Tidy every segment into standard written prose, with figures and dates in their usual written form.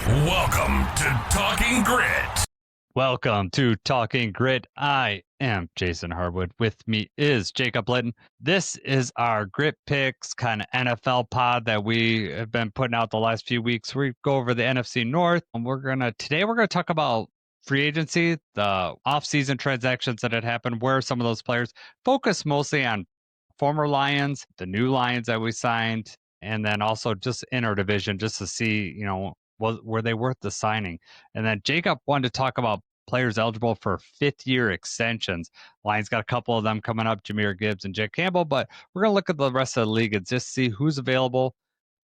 Welcome to Talking Grit. Welcome to Talking Grit. I am Jason Harwood. With me is Jacob Litton. This is our Grit Picks kind of NFL pod that we have been putting out the last few weeks. We go over the NFC North, and today we're gonna talk about free agency, the offseason transactions that had happened, where some of those players focus mostly on former Lions, the new Lions that we signed, and then also just in our division just to see, were they worth the signing? And then Jacob wanted to talk about players eligible for fifth-year extensions. Lions got a couple of them coming up, Jahmyr Gibbs and Jack Campbell, but we're going to look at the rest of the league and just see who's available,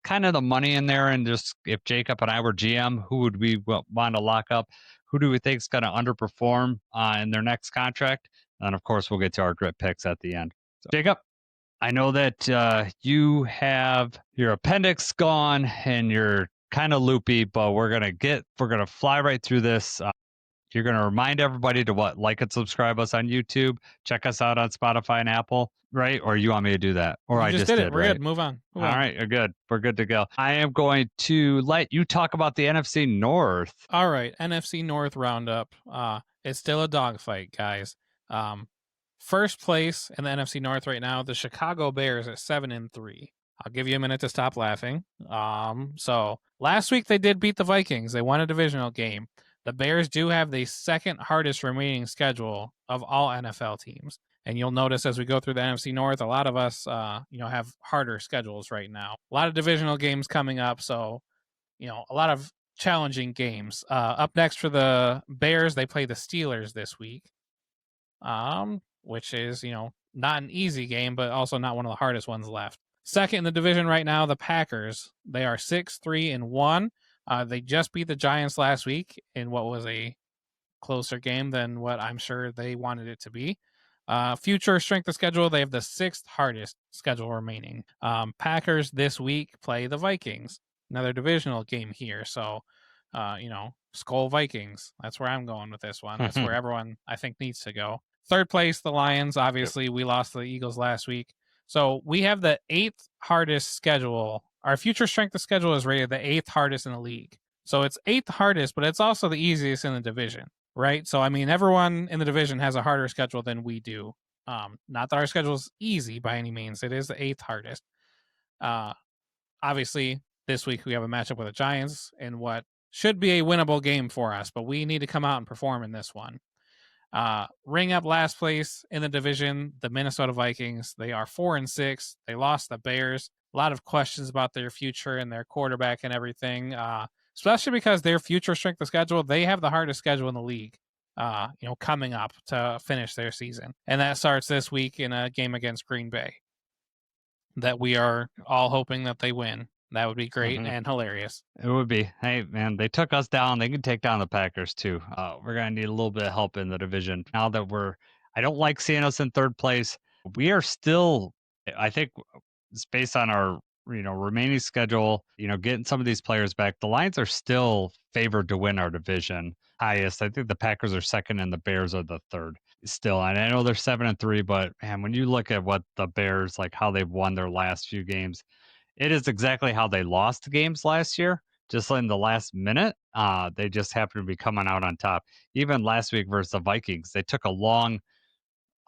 kind of the money in there, and just if Jacob and I were GM, who would we want to lock up? Who do we think is going to underperform in their next contract? And, of course, we'll get to our grit picks at the end. So, Jacob, I know that you have your appendix gone and you're kind of loopy, but we're gonna fly right through this. You're gonna remind everybody to like and subscribe us on YouTube, check us out on Spotify and Apple, right? Or you want me to do that? Or I just did it. We're right? good. Move on. All right, you're good. We're good to go. I am going to let you talk about the NFC North. All right, NFC North Roundup. It's still a dogfight, guys. First place in the NFC North right now, the Chicago Bears at 7-3. I'll give you a minute to stop laughing. So last week they did beat the Vikings. They won a divisional game. The Bears do have the second hardest remaining schedule of all NFL teams. And you'll notice as we go through the NFC North, a lot of us, have harder schedules right now. A lot of divisional games coming up. So, a lot of challenging games. Up next for the Bears, they play the Steelers this week, which is, not an easy game, but also not one of the hardest ones left. Second in the division right now, the Packers. They are 6-3-1. They just beat the Giants last week in what was a closer game than what I'm sure they wanted it to be. Future strength of schedule, they have the sixth hardest schedule remaining. Packers this week play the Vikings. Another divisional game here. So, Skull Vikings. That's where I'm going with this one. That's where everyone, I think, needs to go. Third place, the Lions. Obviously, we lost to the Eagles last week. So we have the eighth hardest schedule. Our future strength of schedule is rated the eighth hardest in the league. So it's eighth hardest, but it's also the easiest in the division, right? So, everyone in the division has a harder schedule than we do. Not that our schedule is easy by any means. It is the eighth hardest. Obviously, this week we have a matchup with the Giants in what should be a winnable game for us, but we need to come out and perform in this one. Ring up last place in the division, the Minnesota Vikings. They are 4-6. They lost the Bears. A lot of questions about their future and their quarterback and everything, especially because their future strength of schedule, they have the hardest schedule in the league, coming up to finish their season. And that starts this week in a game against Green Bay that we are all hoping that they win. That would be great and hilarious. It would be. Hey, man, they took us down. They can take down the Packers, too. We're going to need a little bit of help in the division. Now that I don't like seeing us in third place. We are still, I think, it's based on our, remaining schedule, getting some of these players back. The Lions are still favored to win our division highest. I think the Packers are second and the Bears are the third still. And I know they're 7-3, but, man, when you look at what the Bears, like how they've won their last few games, it is exactly how they lost games last year, just in the last minute. They just happened to be coming out on top. Even last week versus the Vikings, they took a long,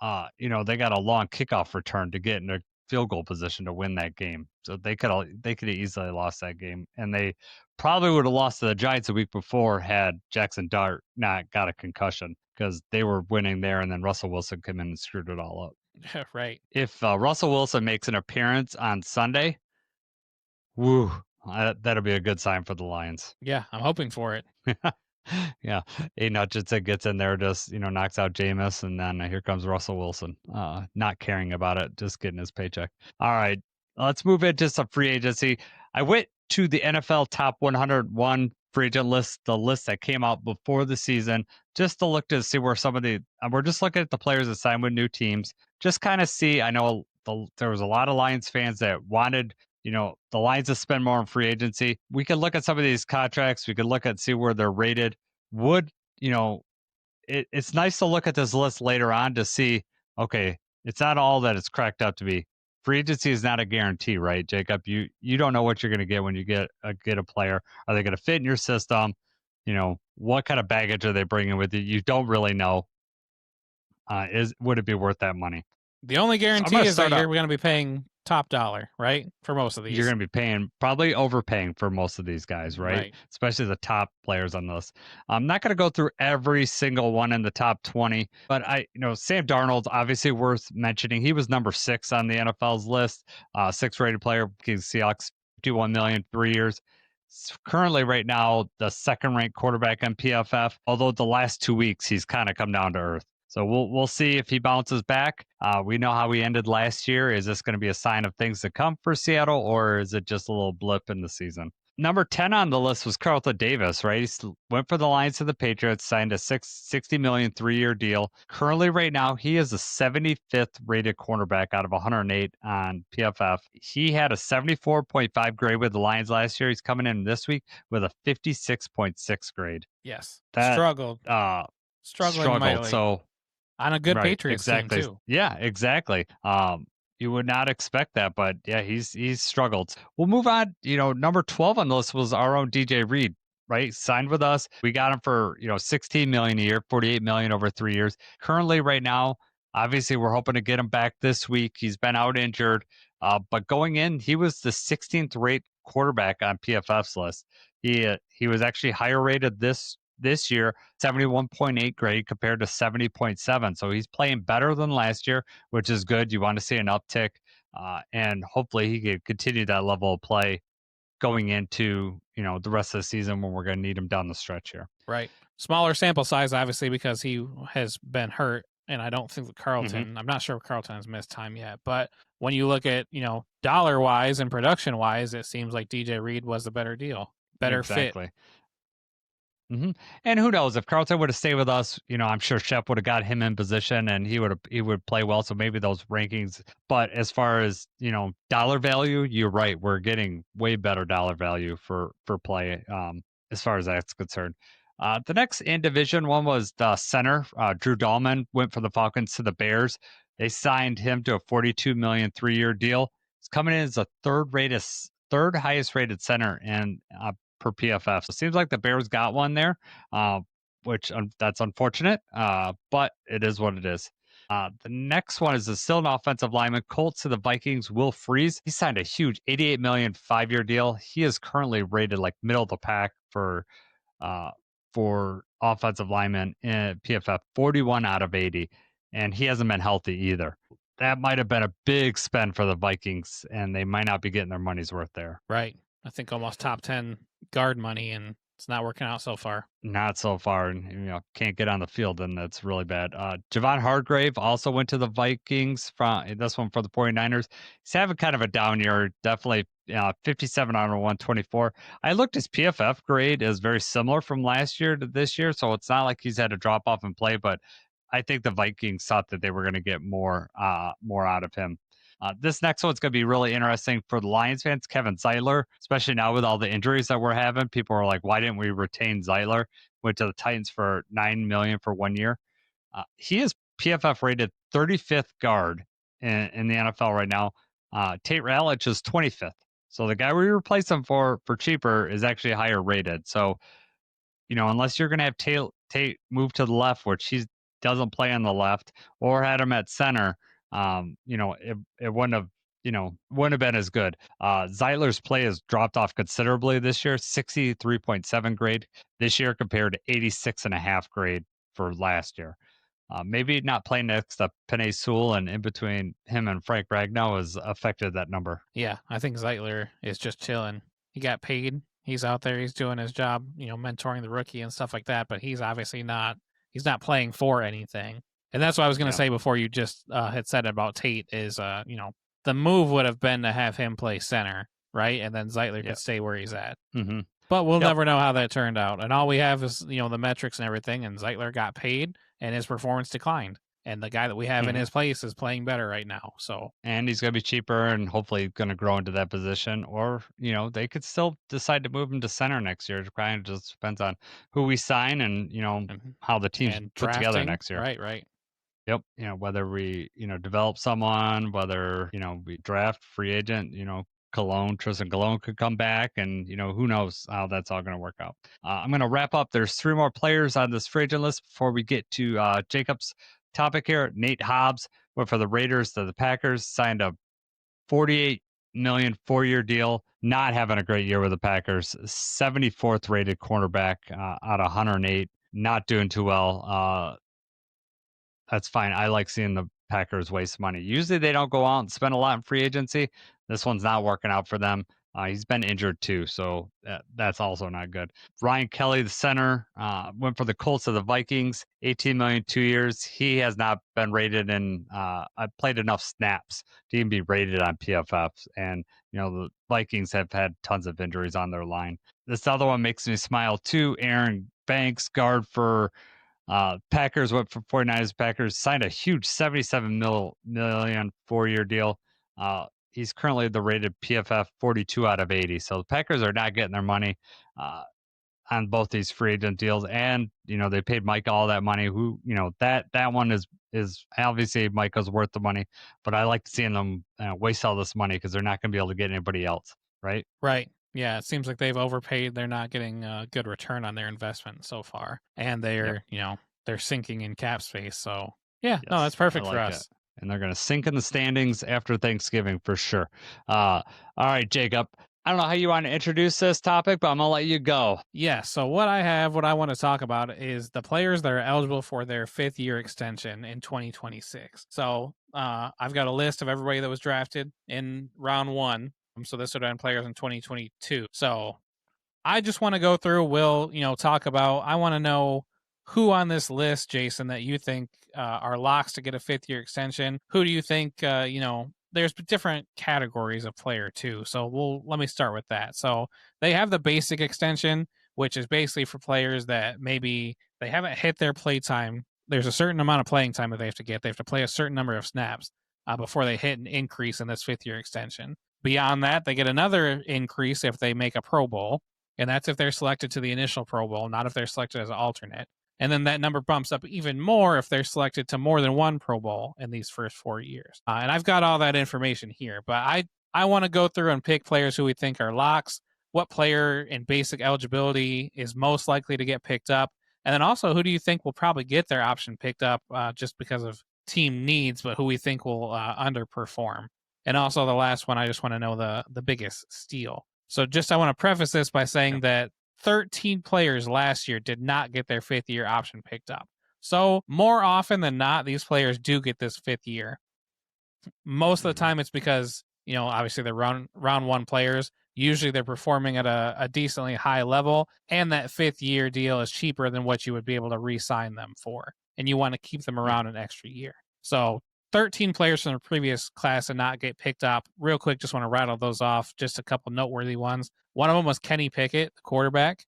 they got a long kickoff return to get in a field goal position to win that game. So they could have easily lost that game, and they probably would have lost to the Giants a week before had Jackson Dart not got a concussion, because they were winning there, and then Russell Wilson came in and screwed it all up. Right. If Russell Wilson makes an appearance on Sunday, woo, that'll be a good sign for the Lions. Yeah, I'm hoping for it. Yeah, Aiden Hutchinson gets in there, just knocks out Jameis, and then here comes Russell Wilson, not caring about it, just getting his paycheck. All right, let's move into some free agency. I went to the NFL Top 101 free agent list, the list that came out before the season, just to look to see where some of we're just looking at the players that signed with new teams, just kind of see. I know there was a lot of Lions fans that wanted the Lions to spend more on free agency. We could look at some of these contracts. We could look at see where they're rated. It's nice to look at this list later on to see, okay, it's not all that it's cracked up to be. free agency is not a guarantee, right, Jacob? You don't know what you're going to get when you get a player. Are they going to fit in your system? What kind of baggage are they bringing with you? You don't really know. Would it be worth that money? The only So I'm guarantee going to is that start you're out. going to be paying top dollar, right? For most of You're these. going to be probably overpaying for most of these guys, right? Right. Especially the top players on this. I'm not going to go through every single one in the top 20, but Sam Darnold's obviously worth mentioning. He was number 6 on the NFL's list, 6th-rated player. Seahawks, 51 million, 3 years. Currently, right now, the second-ranked quarterback on PFF. Although the last 2 weeks he's kind of come down to earth. So we'll see if he bounces back. We know how he ended last year. Is this going to be a sign of things to come for Seattle, or is it just a little blip in the season? Number 10 on the list was Carlton Davis, right? He went for the Lions to the Patriots, signed a $60 million 3-year deal. Currently, right now, he is the 75th rated cornerback out of 108 on PFF. He had a 74.5 grade with the Lions last year. He's coming in this week with a 56.6 grade. Yes. That Struggling struggled. mightily. So On a good right, Patriots exactly. team, too. Yeah, exactly. You would not expect that, but yeah, he's struggled. We'll move on. Number 12 on the list was our own DJ Reed, right? Signed with us. We got him for 16 million a year, 48 million over 3 years. Currently, right now, obviously, we're hoping to get him back this week. He's been out injured, but going in, he was the 16th rate quarterback on PFF's list. He was actually higher rated this year, 71.8 grade compared to 70.7. So he's playing better than last year, which is good. You want to see an uptick, and hopefully he can continue that level of play going into the rest of the season when we're going to need him down the stretch here. Right. Smaller sample size, obviously, because he has been hurt. And I don't think that Carlton, I'm not sure if Carlton has missed time yet. But when you look at, dollar wise and production wise, it seems like DJ Reed was the better deal, better fit. And who knows if Carlton would have stayed with us? I'm sure Shep would have got him in position, and he would play well. So maybe those rankings. But as far as dollar value, you're right. We're getting way better dollar value for play. As far as that's concerned. The next in Division 1 was the center. Drew Dahlman went from the Falcons to the Bears. They signed him to a 42 million 3-year deal. He's coming in as a third highest rated center and per PFF. So it seems like the Bears got one there, which that's unfortunate, but it is what it is. The next one is still an offensive lineman. Colts to the Vikings, Will Freeze. He signed a huge $88 million 5-year deal. He is currently rated like middle of the pack for offensive linemen in PFF, 41 out of 80, and he hasn't been healthy either. That might have been a big spend for the Vikings, and they might not be getting their money's worth there. Right. I think almost top 10 guard money, and it's not working out so far. Not so far, and can't get on the field, and that's really bad. Javon Hargrave also went to the Vikings from this one for the 49ers. He's having kind of a down year, definitely 57 out of 124. I looked his PFF grade is very similar from last year to this year, so it's not like he's had a drop off in play, but I think the Vikings thought that they were going to get more out of him. This next one's going to be really interesting for the Lions fans. Kevin Zeitler, especially now with all the injuries that we're having, people are like, "Why didn't we retain Zeitler?" Went to the Titans for $9 million for 1 year. He is PFF rated 35th guard in the NFL right now. Tate Ralitch is 25th. So the guy we replaced him for cheaper is actually higher rated. So unless you're going to have Tate move to the left, which he doesn't play on the left, or had him at center. It wouldn't have been as good. Zeitler's play has dropped off considerably this year, 63.7 grade this year compared to 86.5 grade for last year. Maybe not playing next to Penei Sewell and in between him and Frank Ragnow has affected that number. Yeah, I think Zeitler is just chilling. He got paid. He's out there. He's doing his job, mentoring the rookie and stuff like that. But he's obviously not. He's not playing for anything. And that's what I was going to say before you just had said about Tate is, the move would have been to have him play center, right? And then Zeitler could stay where he's at. Mm-hmm. But we'll never know how that turned out. And all we have is, the metrics and everything. And Zeitler got paid and his performance declined. And the guy that we have in his place is playing better right now. And he's going to be cheaper and hopefully going to grow into that position. Or, they could still decide to move him to center next year. It kind of just depends on who we sign and, how the team's put together next year. Right. Yep. Whether we, develop someone, whether, we draft free agent, Tristan Cologne could come back, and who knows how that's all going to work out. I'm going to wrap up. There's 3 more players on this free agent list before we get to Jacob's topic here. Nate Hobbs went for the Raiders to the Packers, signed a 48 million 4-year deal. Not having a great year with the Packers. 74th rated cornerback out of 108. Not doing too well. That's fine. I like seeing the Packers waste money. Usually they don't go out and spend a lot in free agency. This one's not working out for them. He's been injured too, so that's also not good. Ryan Kelly, the center, went for the Colts of the Vikings, 18 million 2 years. He has not been rated in. Played enough snaps to even be rated on PFFs, and the Vikings have had tons of injuries on their line. This other one makes me smile too. Aaron Banks, guard for Packers went for 49ers. Packers signed a huge 77 million 4-year deal. He's currently the rated PFF 42 out of 80. So the Packers are not getting their money on both these free agent deals, and they paid Micah all that money. Who that one is obviously Micah's worth the money, but I like seeing them waste all this money because they're not going to be able to get anybody else, right? Right. Yeah, it seems like they've overpaid. They're not getting a good return on their investment so far, and they're they're sinking in cap space. So yeah, no, that's perfect for us. And they're going to sink in the standings after Thanksgiving for sure. All right, Jacob. I don't know how you want to introduce this topic, but I'm going to let you go. Yeah, so what I want to talk about is the players that are eligible for their 5th-year extension in 2026. So I've got a list of everybody that was drafted in round 1. So this would have been players in 2022. So I just want to go through, we'll, talk about, I want to know who on this list, Jason, that you think are locks to get a 5th-year extension. Who do you think, there's different categories of player too. So let me start with that. So they have the basic extension, which is basically for players that maybe they haven't hit their play time. There's a certain amount of playing time that they have to get. They have to play a certain number of snaps before they hit an increase in this 5th-year extension. Beyond that, they get another increase if they make a Pro Bowl, and that's if they're selected to the initial Pro Bowl, not if they're selected as an alternate. And then that number bumps up even more if they're selected to more than one Pro Bowl in these first 4 years. And I've got all that information here, but I want to go through and pick players who we think are locks, what player in basic eligibility is most likely to get picked up, and then also who do you think will probably get their option picked up just because of team needs, but who we think will underperform. And also the last one, I just want to know the biggest steal. So I want to preface this by saying that 13 players last year did not get their 5th-year option picked up. So more often than not, these players do get this 5th year. Most of the time it's because, obviously they're round 1 players. Usually they're performing at a decently high level, and that 5th-year deal is cheaper than what you would be able to re-sign them for. And you want to keep them around an extra year. So 13 players from the previous class did not get picked up. Real quick, just want to rattle those off. Just a couple noteworthy ones. One of them was Kenny Pickett, the quarterback.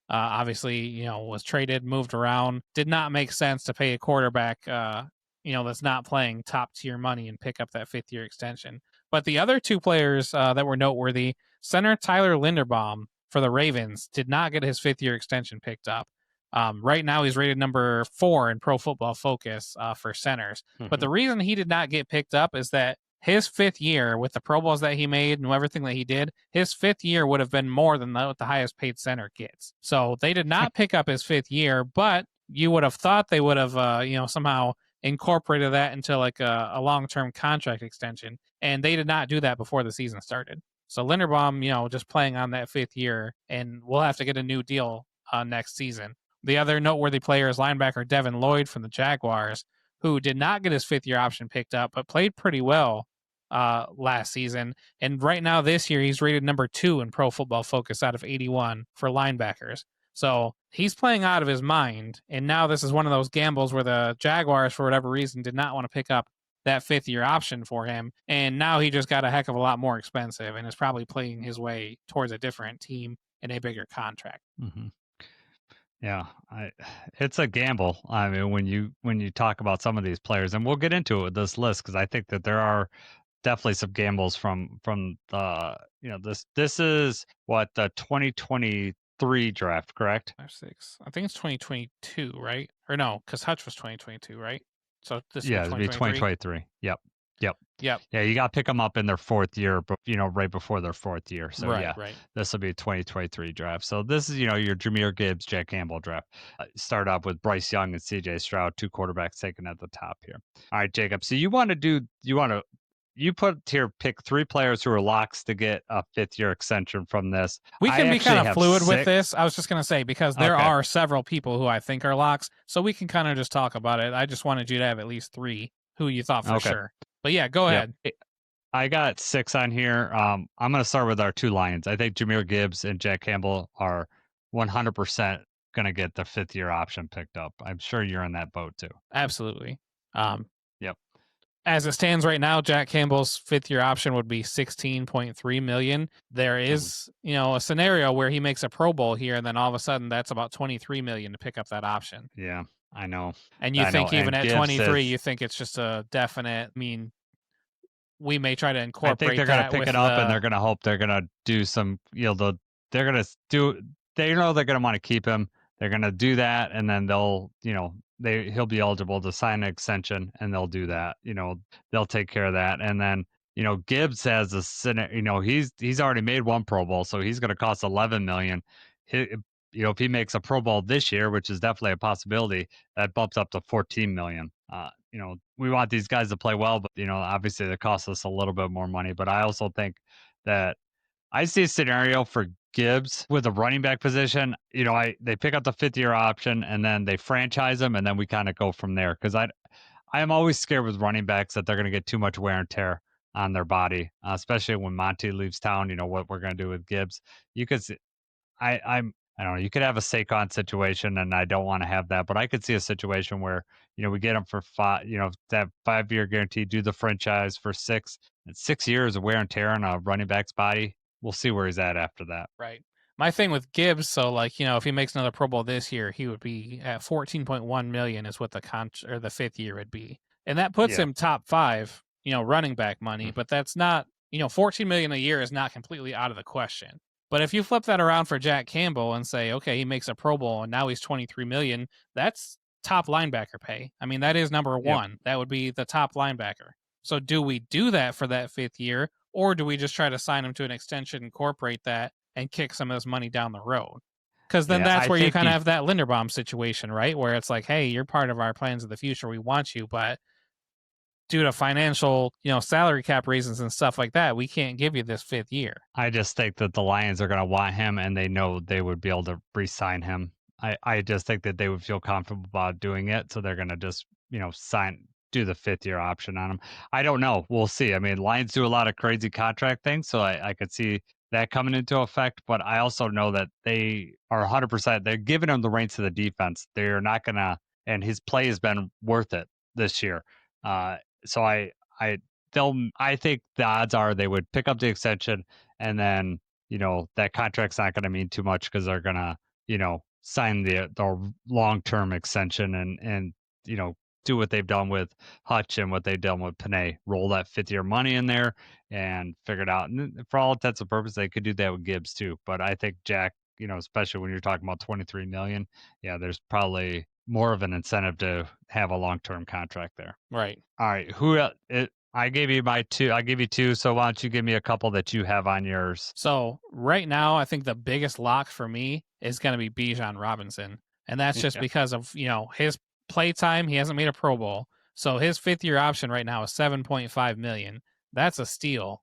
Obviously, was traded, moved around. Did not make sense to pay a quarterback, that's not playing top tier money and pick up that 5th-year extension. But the other 2 players that were noteworthy, center Tyler Linderbaum for the Ravens did not get his 5th-year extension picked up. Right now, he's rated number 4 in Pro Football Focus for centers. Mm-hmm. But the reason he did not get picked up is that his 5th year, with the Pro Bowls that he made and everything that he did, his 5th year would have been more than what the highest paid center gets. So they did not pick up his 5th year, but you would have thought they would have, somehow incorporated that into like a long-term contract extension. And they did not do that before the season started. So Linderbaum, just playing on that 5th year, and we'll have to get a new deal next season. The other noteworthy player is linebacker Devin Lloyd from the Jaguars, who did not get his 5th-year option picked up, but played pretty well last season. And right now, this year, he's rated number 2 in Pro Football Focus out of 81 for linebackers. So he's playing out of his mind. And now this is one of those gambles where the Jaguars, for whatever reason, did not want to pick up that 5th-year option for him. And now he just got a heck of a lot more expensive and is probably playing his way towards a different team and a bigger contract. Mm-hmm. Yeah, it's a gamble. I mean, when you talk about some of these players, and we'll get into it with this list because I think that there are definitely some gambles from the this is what the 2023 draft, correct? 5, 6. I think it's 2022, right? Or no, because Hutch was 2022, right? So this Yeah, would it'd be be 2023. 2023. Yep. Yep. Yep. Yeah, you got to pick them up in their fourth year, but right before their fourth year. So Right. yeah, Right. this will be a 2023 draft. So this is your Jameer Gibbs, Jack Campbell draft. Start off with Bryce Young and C.J. Stroud, two quarterbacks taken at the top here. All right, Jacob. So you put here pick three players who are locks to get a fifth-year extension from this. We I can be kind actually of have fluid with 6. this. I was just going to say, because there Okay. are several people who I think are locks, so we can kind of just talk about it. I just wanted you to have at least 3 who you thought for Okay. sure. But yeah, go Yep. ahead. I got 6 on here. I'm going to start with our 2 Lions. I think Jameer Gibbs and Jack Campbell are 100% going to get the fifth-year option picked up. I'm sure you're in that boat too. Absolutely. Yep. As it stands right now, Jack Campbell's fifth-year option would be $16.3 million. There is, a scenario where he makes a Pro Bowl here, and then all of a sudden that's about $23 million to pick up that option. Yeah, I know. And you I think know. even And at Gibbs 23, says, you think it's just a definite. I mean, we may try to I incorporate think they're going to that pick with it up, and they're going to hope they're going to do some. They're going to do. They know they're going to want to keep him. They're going to do that, and then they'll, he'll be eligible to sign an extension, and they'll do that. They'll take care of that, and then Gibbs has a he's already made one Pro Bowl, so he's going to cost $11 million. If he makes a Pro Bowl this year, which is definitely a possibility, that bumps up to $14 million. We want these guys to play well, but obviously it costs us a little bit more money. But I also think that I see a scenario for Gibbs with a running back position. They pick up the fifth-year option and then they franchise him, and then we kind of go from there. Because I am always scared with running backs that they're going to get too much wear and tear on their body, especially when Monty leaves town. What we're going to do with Gibbs. You could see, I don't know. You could have a Saquon situation, and I don't want to have that, but I could see a situation where we get him for 5, that 5-year guarantee, do the franchise for 6 years of wear and tear on a running back's body. We'll see where he's at after that. Right. My thing with Gibbs, so if he makes another Pro Bowl this year, he would be at $14.1 million is what the fifth year would be, and that puts him top 5, running back money. But that's not, $14 million a year is not completely out of the question. But if you flip that around for Jack Campbell and say, okay, he makes a Pro Bowl and now he's $23 million, that's top linebacker pay. I mean, that is number 1. Yep. That would be the top linebacker. So do we do that for that fifth year, or do we just try to sign him to an extension, incorporate that, and kick some of this money down the road? Because then that's where you kind of have that Linderbaum situation, right? Where it's like, hey, you're part of our plans of the future. We want you, but due to financial, salary cap reasons and stuff like that, we can't give you this fifth year. I just think that the Lions are going to want him, and they know they would be able to re-sign him. I just think that they would feel comfortable about doing it, so they're going to just, do the fifth-year option on him. I don't know. We'll see. I mean, Lions do a lot of crazy contract things, so I could see that coming into effect, but I also know that they are 100%. They're giving him the reins to the defense. They're not going to, and his play has been worth it this year. So I think the odds are they would pick up the extension, and then that contract's not going to mean too much because they're going to sign the long-term extension and do what they've done with Hutch and what they've done with Panay, roll that fifth-year money in there and figure it out. And for all intents and purposes, they could do that with Gibbs too. But I think Jack, especially when you're talking about $23 million, there's probably more of an incentive to have a long-term contract there. Right. All right. I gave you my 2. I give you 2. So why don't you give me a couple that you have on yours? So right now, I think the biggest lock for me is going to be Bijan Robinson. And that's just because of, his play time. He hasn't made a Pro Bowl. So his fifth-year option right now is $7.5 million. That's a steal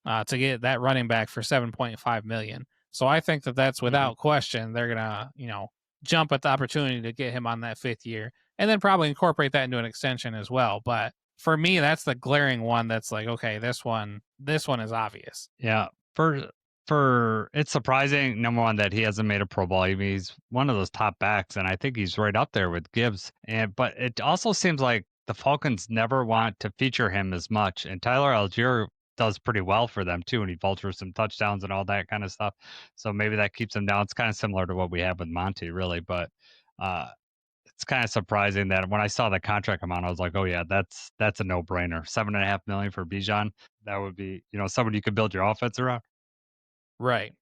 to get that running back for $7.5 million. So I think that's without question, they're going to, jump at the opportunity to get him on that fifth year and then probably incorporate that into an extension as well. But for me, that's the glaring one that's like, okay, this one is obvious. Yeah. For it's surprising, number one, that he hasn't made a Pro Bowl. I mean, he's one of those top backs, and I think he's right up there with Gibbs. But it also seems like the Falcons never want to feature him as much. And Tyler Algier does pretty well for them too, and he vultures some touchdowns and all that kind of stuff. So maybe that keeps him down. It's kind of similar to what we have with Monty, really. But it's kind of surprising that when I saw the contract amount, I was like, oh yeah, that's a no-brainer. $7.5 million for Bijan. That would be somebody you could build your offense around. Right.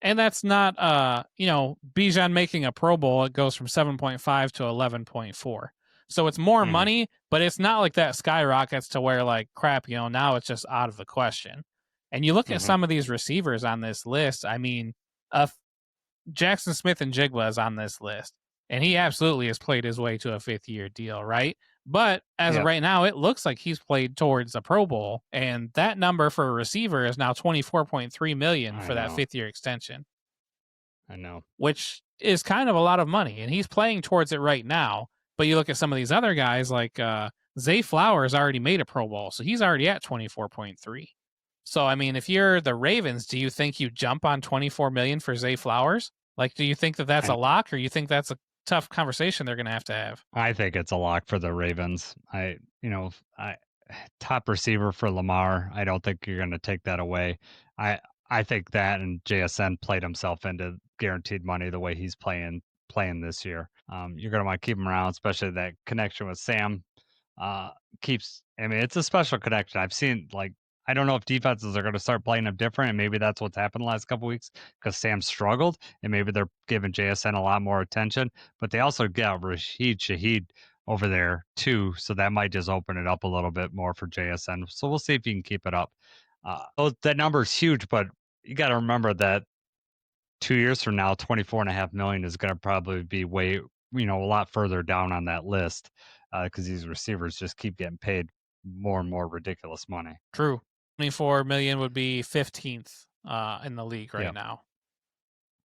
And that's not Bijan making a Pro Bowl. It goes from 7.5 to 11.4. So it's more Mhm. money, but it's not like that skyrockets to where like crap, now it's just out of the question. And you look at some of these receivers on this list. I mean, Jackson Smith and Jigba is on this list, and he absolutely has played his way to a 5th-year deal, right? But as of right now, it looks like he's played towards a Pro Bowl, and that number for a receiver is now $24.3 million for that 5th-year extension. I know. Which is kind of a lot of money, and he's playing towards it right now. But you look at some of these other guys, like Zay Flowers already made a Pro Bowl, so he's already at 24.3. So, I mean, if you're the Ravens, do you think you jump on 24 million for Zay Flowers? Like, do you think that that's a lock, or you think that's a tough conversation they're going to have? I think it's a lock for the Ravens. Top receiver for Lamar. I don't think you're going to take that away. I think that and JSN played himself into guaranteed money the way he's playing this year. You're going to want to keep him around, especially that connection with Sam. It's a special connection. I've seen I don't know if defenses are going to start playing him different, and maybe that's what's happened the last couple weeks because Sam struggled, and maybe they're giving JSN a lot more attention. But they also got Rashid Shaheed over there too, so that might just open it up a little bit more for JSN. So we'll see if he can keep it up. That number is huge, but you got to remember that 2 years from now, 24.5 million is going to probably be way, a lot further down on that list because these receivers just keep getting paid more and more ridiculous money. True. 24 million would be 15th in the league right now.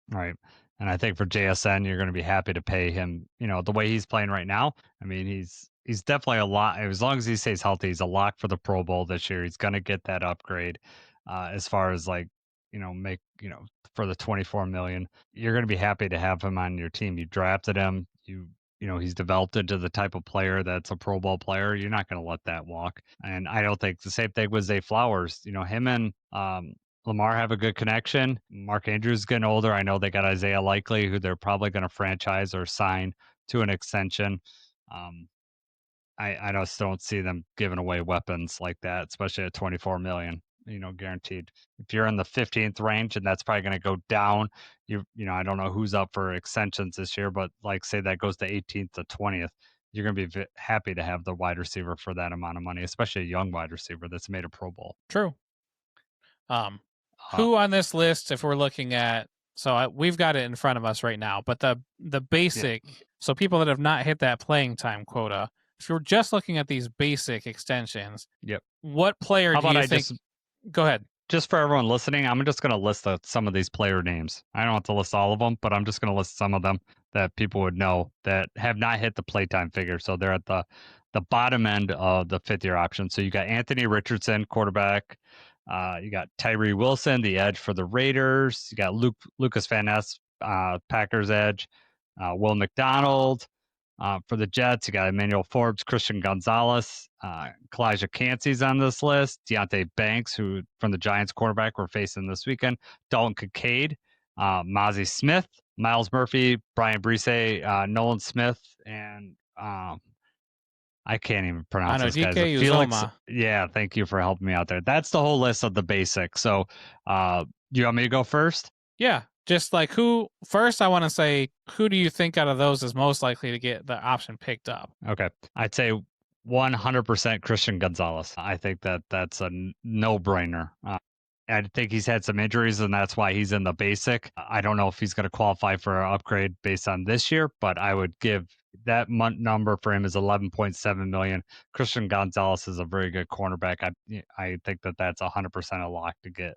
Right. And I think for JSN, you're going to be happy to pay him, the way he's playing right now. I mean, he's definitely a lot. As long as he stays healthy, he's a lock for the Pro Bowl this year. He's going to get that upgrade as far as for the 24 million. You're going to be happy to have him on your team. You drafted him. He's developed into the type of player that's a Pro Bowl player. You're not going to let that walk. And I don't think the same thing with Zay Flowers. Him and Lamar have a good connection. Mark Andrews is getting older. I know they got Isaiah Likely, who they're probably going to franchise or sign to an extension. I just don't see them giving away weapons like that, especially at 24 million. Guaranteed. If you're in the 15th range, and that's probably going to go down. I don't know who's up for extensions this year, but say that goes to 18th to 20th, you're going to be happy to have the wide receiver for that amount of money, especially a young wide receiver that's made a Pro Bowl. True. Who on this list, if we're looking at, we've got it in front of us right now, but the basic, so people that have not hit that playing time quota, if you're just looking at these basic extensions, what player do you think? Go ahead. Just for everyone listening, I'm just going to list some of these player names. I don't have to list all of them, but I'm just going to list some of them that people would know that have not hit the playtime figure. So they're at the bottom end of the 5th-year option. So you got Anthony Richardson, quarterback. You got Tyree Wilson, the edge for the Raiders. You got Lucas Van Ness, Packers edge. Will McDonald. For the Jets, you got Emmanuel Forbes, Christian Gonzalez, Kalijah Cansey's on this list, Deonte Banks, who from the Giants cornerback we're facing this weekend, Dalton Kincaid, Mozzie Smith, Miles Murphy, Brian Brise, Nolan Smith, and I can't even pronounce this guy's name. Felix. Yeah, thank you for helping me out there. That's the whole list of the basics. So, you want me to go first? Yeah. Just who first, I want to say, who do you think out of those is most likely to get the option picked up? Okay. I'd say 100% Christian Gonzalez. I think that's a no-brainer. I think he's had some injuries, and that's why he's in the basic. I don't know if he's going to qualify for an upgrade based on this year, but I would give that number for him is 11.7 million. Christian Gonzalez is a very good cornerback. I think that's 100% a lock to get.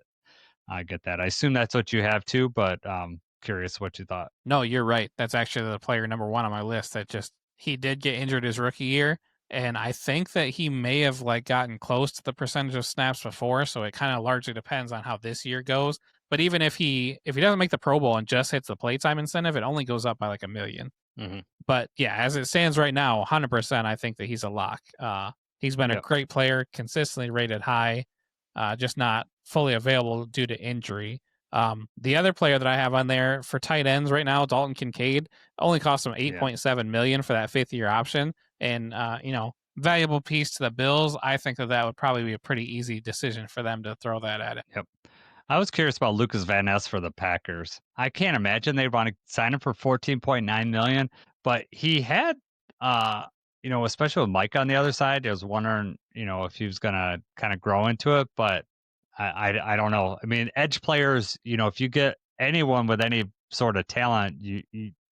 I get that. I assume that's what you have too, but curious what you thought. No, you're right. That's actually the player number one on my list. He did get injured his rookie year, and I think that he may have gotten close to the percentage of snaps before. So it kind of largely depends on how this year goes. But even if he doesn't make the Pro Bowl and just hits the playtime incentive, it only goes up by $1 million. Mm-hmm. But yeah, as it stands right now, 100%, I think that he's a lock. He's been a great player, consistently rated high. Just not fully available due to injury. The other player that I have on there for tight ends right now, Dalton Kincaid, only cost him $8.7 million for that 5th-year option, and valuable piece to the Bills. I think that would probably be a pretty easy decision for them to throw that at it. Yep. I was curious about Lucas Van Ness for the Packers. I can't imagine they'd want to sign him for $14.9 million, but he had especially with Mike on the other side, I was wondering, if he was gonna kind of grow into it, but I don't know. I mean, edge players, if you get anyone with any sort of talent, you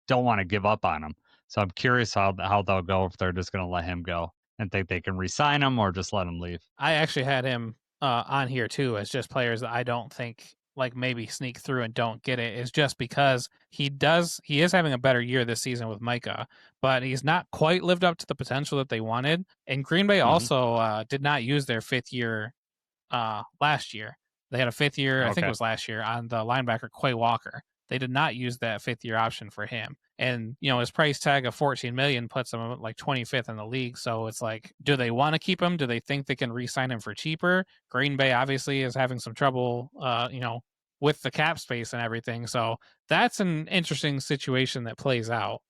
don't want to give up on them. So I'm curious how they'll go if they're just gonna let him go and think they can re-sign him or just let him leave. I actually had him on here too as just players that I don't think like maybe sneak through and don't get it is just because he is having a better year this season with Micah, but he's not quite lived up to the potential that they wanted. And Green Bay also did not use their fifth year last year. They had a fifth year, I think it was last year, on the linebacker Quay Walker. They did not use that fifth year option for him. And, his price tag of $14 million puts him like 25th in the league. So it's like, do they want to keep him? Do they think they can re-sign him for cheaper? Green Bay obviously is having some trouble, with the cap space and everything. So that's an interesting situation that plays out.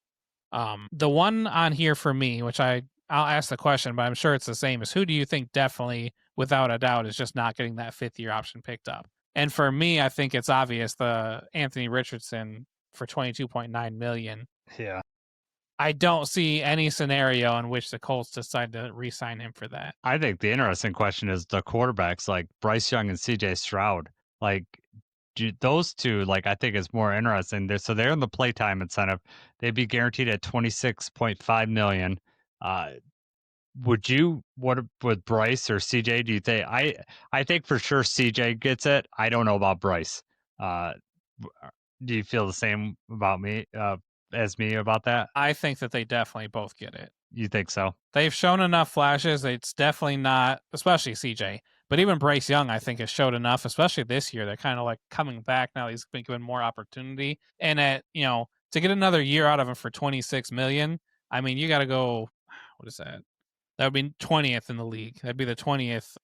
The one on here for me, which I'll ask the question, but I'm sure it's the same, is who do you think definitely, without a doubt, is just not getting that fifth year option picked up? And for me, I think it's obvious, the Anthony Richardson for $22.9 million. Yeah. I don't see any scenario in which the Colts decide to re-sign him for that. I think the interesting question is the quarterbacks like Bryce Young and CJ Stroud. Like, those two, like, I think is more interesting. They're in the playtime incentive. They'd be guaranteed at $26.5 million. Would you, what with Bryce or CJ? Do you think I think for sure CJ gets it. I don't know about Bryce. Do you feel the same about me as me about that? I think that they definitely both get it. You think so? They've shown enough flashes. It's definitely not, especially CJ, but even Bryce Young, I think, has showed enough, especially this year. They're kind of like coming back now. He's been given more opportunity, and to get another year out of him for $26 million. I mean, you got to go. What is that? That would be 20th in the league. That'd be the 20th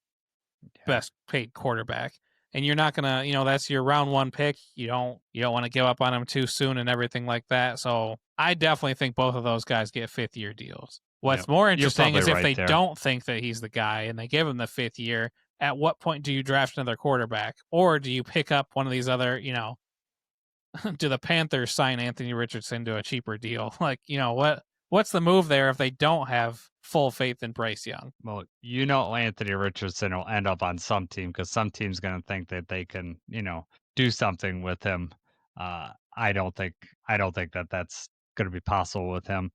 best paid quarterback. And you're not gonna, that's your round one pick. You don't want to give up on him too soon and everything like that. So I definitely think both of those guys get fifth year deals. What's more interesting is if they don't think that he's the guy and they give him the fifth year, at what point do you draft another quarterback? Or do you pick up one of these other, do the Panthers sign Anthony Richardson to a cheaper deal? Like, what's the move there if they don't have full faith in Bryce Young? Well, Anthony Richardson will end up on some team because some team's going to think that they can, do something with him. I don't think that that's going to be possible with him.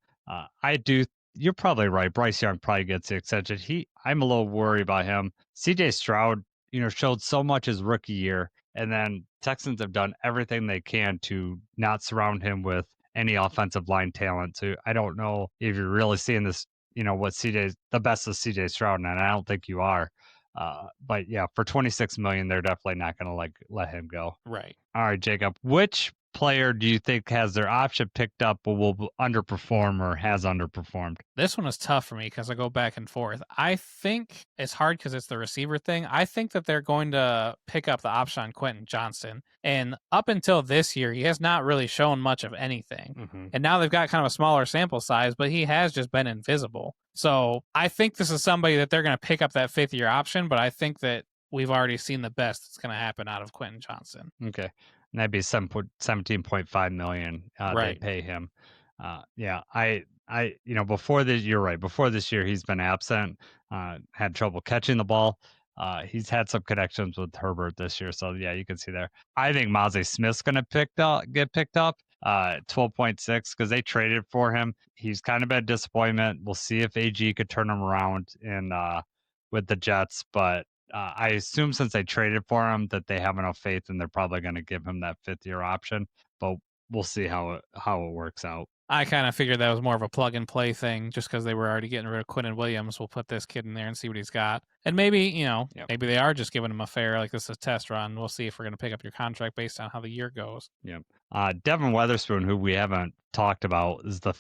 I do. You're probably right. Bryce Young probably gets the extension. I'm a little worried about him. CJ Stroud, showed so much his rookie year, and then Texans have done everything they can to not surround him with any offensive line talent. So I don't know if you're really seeing this, what the best of CJ Stroud, and I don't think you are. But yeah, for $26 million, they're definitely not going to let him go. Right. All right, Jacob, which player do you think has their option picked up but will underperform or has underperformed? This one is tough for me because I go back and forth. I think it's hard because it's the receiver thing. I think that they're going to pick up the option on Quentin Johnston. And up until this year, he has not really shown much of anything. Mm-hmm. And now they've got kind of a smaller sample size, but he has just been invisible. So I think this is somebody that they're going to pick up that fifth year option, but I think that we've already seen the best that's going to happen out of Quentin Johnston. Okay. And that'd be $17.5 million right. they pay him. Before this, you're right. Before this year, he's been absent, had trouble catching the ball. He's had some connections with Herbert this year. So yeah, you can see there. I think Mozzie Smith's going to get picked up. 12.6 because they traded for him. He's kind of been a disappointment. We'll see if AG could turn him around with the Jets, but I assume since they traded for him that they have enough faith and they're probably going to give him that fifth year option, but we'll see how it works out. I kind of figured that was more of a plug and play thing just because they were already getting rid of Quinnen Williams. We'll put this kid in there and see what he's got. And maybe, maybe they are just giving him a fair, like this is a test run. We'll see if we're going to pick up your contract based on how the year goes. Yep. Devin Weatherspoon, who we haven't talked about, is the,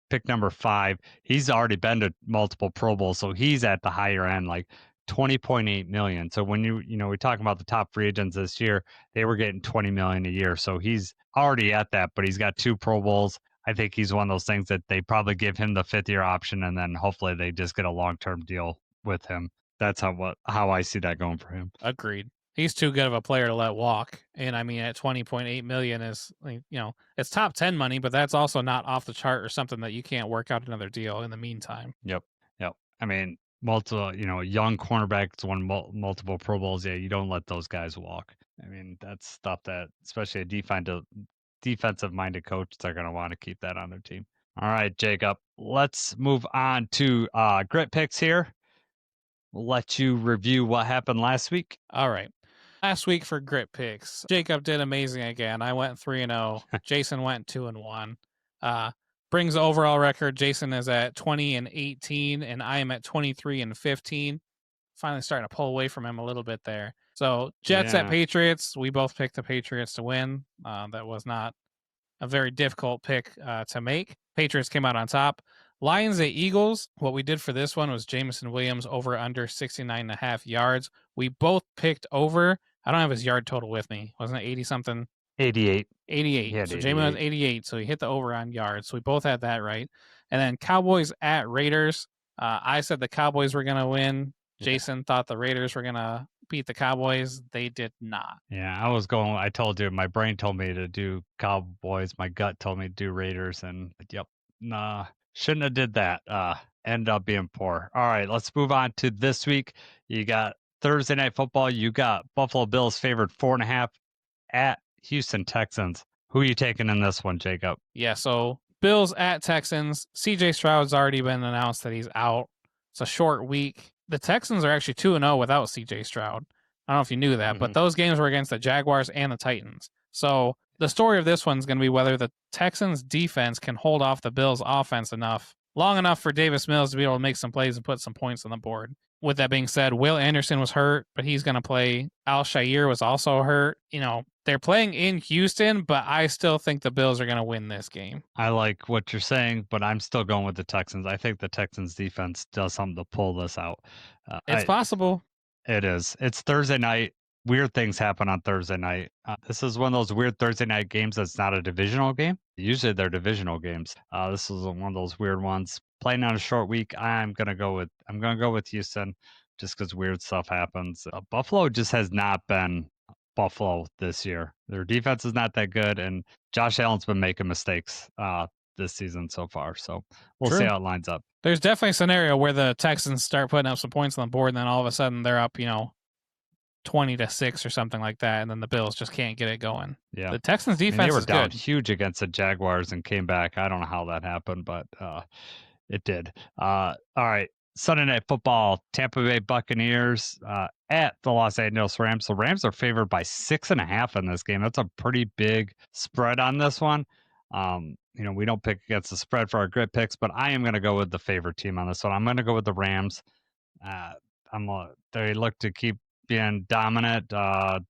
pick number 5. He's already been to multiple Pro Bowls, so he's at the higher end, like $20.8 million. So when we're talking about the top free agents this year, they were getting $20 million a year. So he's already at that, but he's got 2 Pro Bowls. I think he's one of those things that they probably give him the fifth year option and then hopefully they just get a long-term deal with him. That's how I see that going for him. Agreed. He's too good of a player to let walk. And I mean, at $20.8 million is, it's top 10 money, but that's also not off the chart or something that you can't work out another deal in the meantime. Yep. I mean, multiple, young cornerbacks won multiple Pro Bowls. Yeah, you don't let those guys walk. I mean, that's stuff that, especially a defensive-minded coach, they're going to want to keep that on their team. All right, Jacob, let's move on to grit picks here. We'll let you review what happened last week. All right. Last week for grit picks, Jacob did amazing again. I went 3-0. Jason went 2-1. Brings the overall record. Jason is at 20-18, and I am at 23-15. Finally starting to pull away from him a little bit there. So Jets at Patriots. We both picked the Patriots to win. That was not a very difficult pick to make. Patriots came out on top. Lions at Eagles. What we did for this one was Jameson Williams over under 69.5 yards. We both picked over. I don't have his yard total with me. Wasn't it 80 something? 88. 88. So Jameson was 88. So he hit the over on yards. So we both had that right. And then Cowboys at Raiders. I said the Cowboys were going to win. Jason thought the Raiders were going to beat the Cowboys. They did not. Yeah, I told you, my brain told me to do Cowboys. My gut told me to do Raiders. And nah, shouldn't have did that. End up being poor. All right, let's move on to this week. You got Thursday Night Football. You got Buffalo Bills favored 4.5 at Houston Texans. Who are you taking in this one, Jacob? Yeah, so Bills at Texans. CJ Stroud's already been announced that he's out. It's a short week. The Texans are actually 2-0 without CJ Stroud. I don't know if you knew that, but those games were against the Jaguars and the Titans. So the story of this one's going to be whether the Texans defense can hold off the Bills offense long enough for Davis Mills to be able to make some plays and put some points on the board. With that being said, Will Anderson was hurt, but he's going to play. Al-Shaair was also hurt. They're playing in Houston, but I still think the Bills are going to win this game. I like what you're saying, but I'm still going with the Texans. I think the Texans defense does something to pull this out. It's possible. It is. It's Thursday night. Weird things happen on Thursday night. This is one of those weird Thursday night games that's not a divisional game. Usually they're divisional games. This is one of those weird ones. Playing on a short week, I'm gonna go with Houston, just because weird stuff happens. Buffalo just has not been Buffalo this year. Their defense is not that good, and Josh Allen's been making mistakes this season so far. So we'll see how it lines up. There's definitely a scenario where the Texans start putting up some points on the board, and then all of a sudden they're up, 20-6 or something like that, and then the Bills just can't get it going. Yeah, the Texans defense they were is down good. Huge against the Jaguars and came back. I don't know how that happened, but it did. All right, Sunday Night Football: Tampa Bay Buccaneers at the Los Angeles Rams. The Rams are favored by 6.5 in this game. That's a pretty big spread on this one. We don't pick against the spread for our grid picks, but I am going to go with the favorite team on this one. I'm going to go with the Rams. They look to keep being dominant. The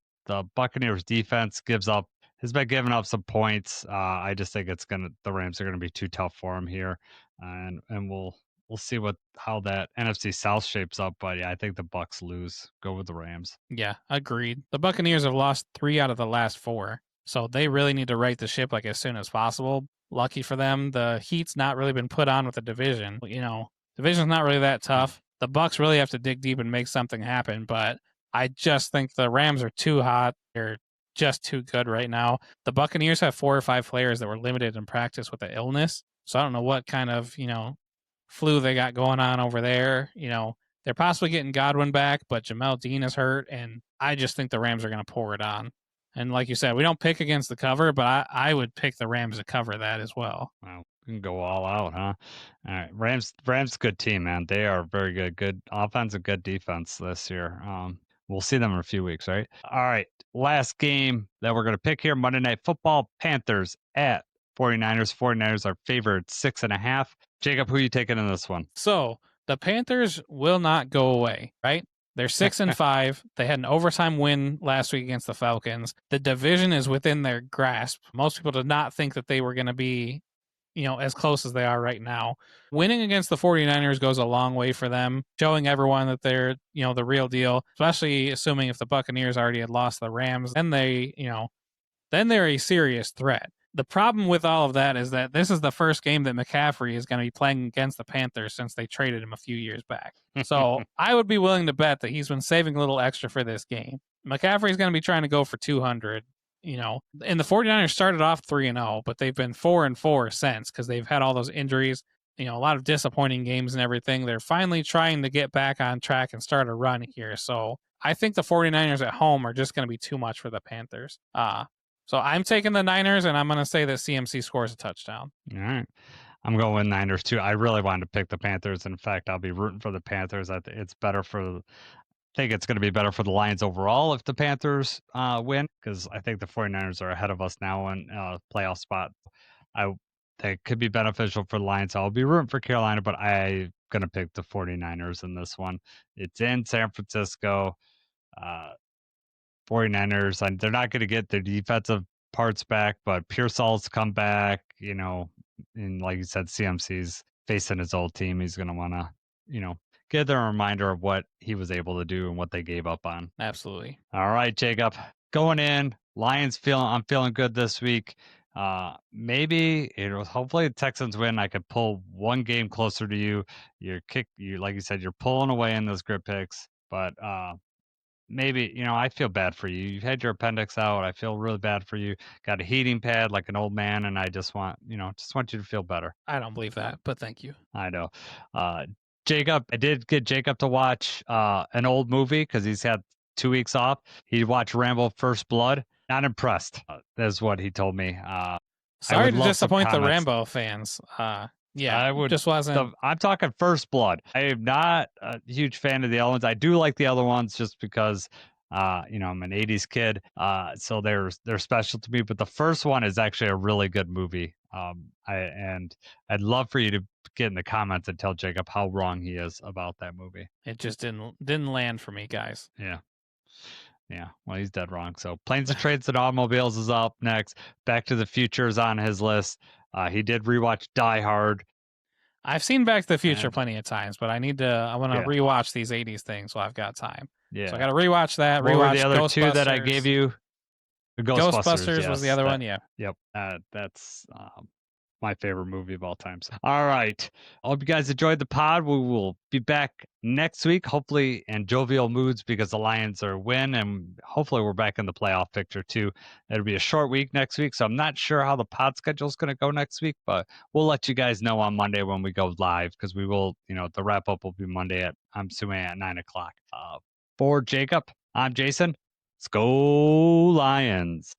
Buccaneers defense has been giving up some points. I just think the Rams are going to be too tough for them here, and we'll see how that NFC South shapes up. But yeah, I think the Bucs lose. Go with the Rams. Yeah, agreed. The Buccaneers have lost 3 out of the last 4, so they really need to right the ship as soon as possible. Lucky for them, the heat's not really been put on with the division. Division's not really that tough. The Bucs really have to dig deep and make something happen, but I just think the Rams are too hot. They're just too good right now. The Buccaneers have 4 or 5 players that were limited in practice with an illness. So I don't know what kind of, flu they got going on over there. They're possibly getting Godwin back, but Jamel Dean is hurt, and I just think the Rams are going to pour it on. And like you said, we don't pick against the cover, but I would pick the Rams to cover that as well. Wow. We can go all out, huh? All right. Rams, good team, man. They are very good. Good offense and good defense this year. We'll see them in a few weeks, right? All right. Last game that we're going to pick here, Monday Night Football, Panthers at 49ers. 49ers are favored 6.5. Jacob, who are you taking in this one? So the Panthers will not go away, right? They're 6-5. They had an overtime win last week against the Falcons. The division is within their grasp. Most people did not think that they were going to be, as close as they are right now. Winning against the 49ers goes a long way for them, showing everyone that they're, the real deal, especially assuming if the Buccaneers already had lost the Rams, then they're a serious threat. The problem with all of that is that this is the first game that McCaffrey is going to be playing against the Panthers since they traded him a few years back. So I would be willing to bet that he's been saving a little extra for this game. McCaffrey's going to be trying to go for 200. And the 49ers started off 3-0, but they've been 4-4 since because they've had all those injuries, a lot of disappointing games and everything. They're finally trying to get back on track and start a run here. So I think the 49ers at home are just going to be too much for the Panthers. So I'm taking the Niners, and I'm going to say that CMC scores a touchdown. All right. I'm going with Niners, too. I really wanted to pick the Panthers. In fact, I'll be rooting for the Panthers. I think it's going to be better for the Lions overall if the Panthers win, because I think the 49ers are ahead of us now in playoff spot. That could be beneficial for the Lions. I'll be rooting for Carolina, but I'm going to pick the 49ers in this one. It's in San Francisco. 49ers, and they're not going to get their defensive parts back, but Pearsall's come back, and like you said, CMC's facing his old team. He's going to want to, give them a reminder of what he was able to do and what they gave up on. Absolutely. All right, Jacob, going in, Lions I'm feeling good this week. Maybe hopefully the Texans win. I could pull one game closer to you. Like you said, you're pulling away in those grip picks, but maybe, I feel bad for you. You've had your appendix out. I feel really bad for you. Got a heating pad like an old man, and I just want you to feel better. I don't believe that, but thank you. I know. Jacob, I did get Jacob to watch an old movie because he's had 2 weeks off. He watched Rambo First Blood. Not impressed, is what he told me. Sorry to disappoint the Rambo fans. Just wasn't. I'm talking First Blood. I am not a huge fan of the other ones. I do like the other ones just because, I'm an '80s kid, so they're special to me. But the first one is actually a really good movie. I'd love for you to get in the comments and tell Jacob how wrong he is about that movie. It just didn't land for me, guys. Yeah, well, he's dead wrong. So Planes and Trains and Automobiles is up next. Back to the Future is on his list. He did rewatch Die Hard. I've seen Back to the Future plenty of times, but I want to rewatch these 80s things while I've got time. Yeah. So I got to rewatch that. What were the other two that I gave you? Ghostbusters was the other one, yeah. Yep. That's my favorite movie of all time. All right. I hope you guys enjoyed the pod. We will be back next week, hopefully in jovial moods because the Lions are win, and hopefully we're back in the playoff picture too. It'll be a short week next week, so I'm not sure how the pod schedule is going to go next week, but we'll let you guys know on Monday when we go live because we will, the wrap up will be Monday I'm assuming at 9:00. For Jacob, I'm Jason. Let's go Lions.